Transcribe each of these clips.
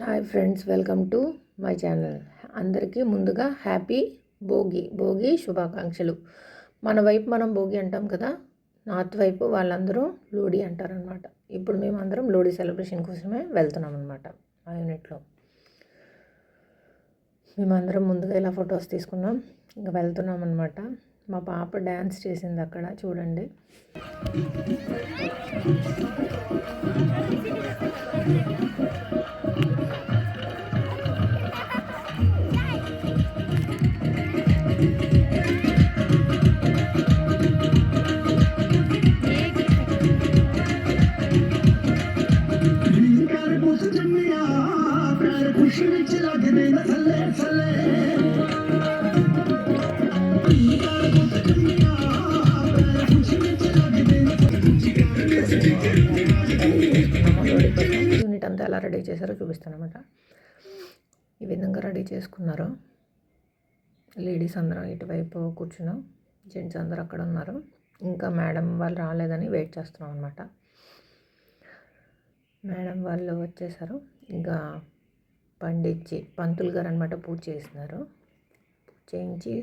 Hi friends, welcome to my channel. అందరికీ ముందుగా happy Bhogi శుభాకాంక్షలు. మన వైపు మనం భోగి అంటాం కదా, నార్త్ వైపు వాళ్ళందరూ లోడీ అంటారనమాట. ఇప్పుడు మేమందరం లోడీ సెలబ్రేషన్ కోసమే వెళ్తున్నాం అనమాట. మా యూనిట్లో మేమందరం ముందుగా ఇలా ఫొటోస్ తీసుకున్నాం, ఇంకా వెళ్తున్నాం అనమాట. మా పాప డ్యాన్స్ చేసింది అక్కడ, చూడండి. యూనిట్ అంతా ఎలా రెడీ చేశారో చూపిస్తాను అనమాట. ఈ విధంగా రెడీ చేసుకున్నారు. లేడీస్ అందరం ఇటువైపు కూర్చున్నాం, జెంట్స్ అందరూ అక్కడ ఉన్నారు. ఇంకా మేడం వాళ్ళు రాలేదని వెయిట్ చేస్తున్నాం అనమాట. మేడం వాళ్ళు వచ్చేసారు. ఇంకా పంతులు గారు అనమాట పూజ చేస్తున్నారు. పూజ చేయించి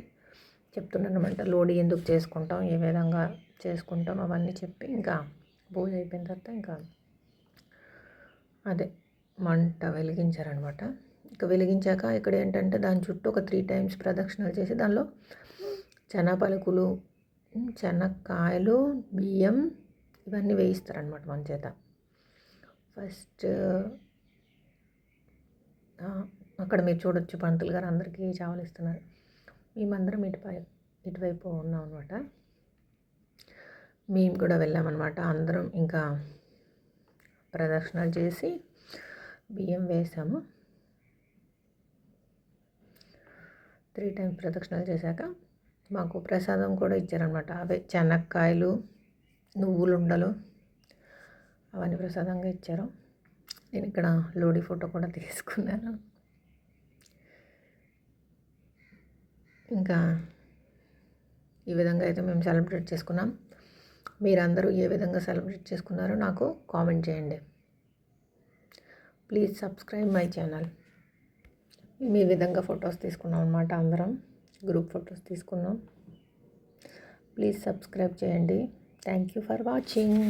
చెప్తున్నాను అనమాట, లోడీ ఎందుకు చేసుకుంటాం, ఏ విధంగా చేసుకుంటాం అవన్నీ చెప్పి, ఇంకా పూజ అయిపోయిన తర్వాత ఇంకా అదే మంట వెలిగించారనమాట. ఇంకా వెలిగించాక ఇక్కడ ఏంటంటే దాని చుట్టూ ఒక 3 times ప్రదక్షిణలు చేసి దానిలో పలుకులు, శనక్కాయలు, బియ్యం ఇవన్నీ వేయిస్తారనమాట మన చేత. ఫస్ట్ అక్కడ మీరు చూడొచ్చు, పంతులు గారు అందరికీ చావలు ఇస్తున్నారు. మేమందరం ఇటువైపు ఉన్నాం అనమాట. మేము కూడా వెళ్ళామన్నమాట. అందరం ఇంకా ప్రదక్షిణలు చేసి బియ్యం వేసాము. 3 times ప్రదక్షిణలు చేశాక మాకు ప్రసాదం కూడా ఇచ్చారనమాట. అవే శనక్కాయలు, నువ్వులుండలు అవన్నీ ప్రసాదంగా ఇచ్చారు. నేను ఇక్కడ లోడీ ఫోటో కూడా తీసుకున్నాను. ఇంకా ఈ విధంగా అయితే మేము సెలబ్రేట్ చేసుకున్నాం. మీరందరూ ఏ విధంగా సెలబ్రేట్ చేసుకున్నారో నాకు కామెంట్ చేయండి. Please subscribe my channel. మేము ఈ విధంగా ఫొటోస్ తీసుకున్నాం అనమాట. అందరం గ్రూప్ ఫొటోస్ తీసుకున్నాం. ప్లీజ్ సబ్స్క్రైబ్ చేయండి. Thank you for watching.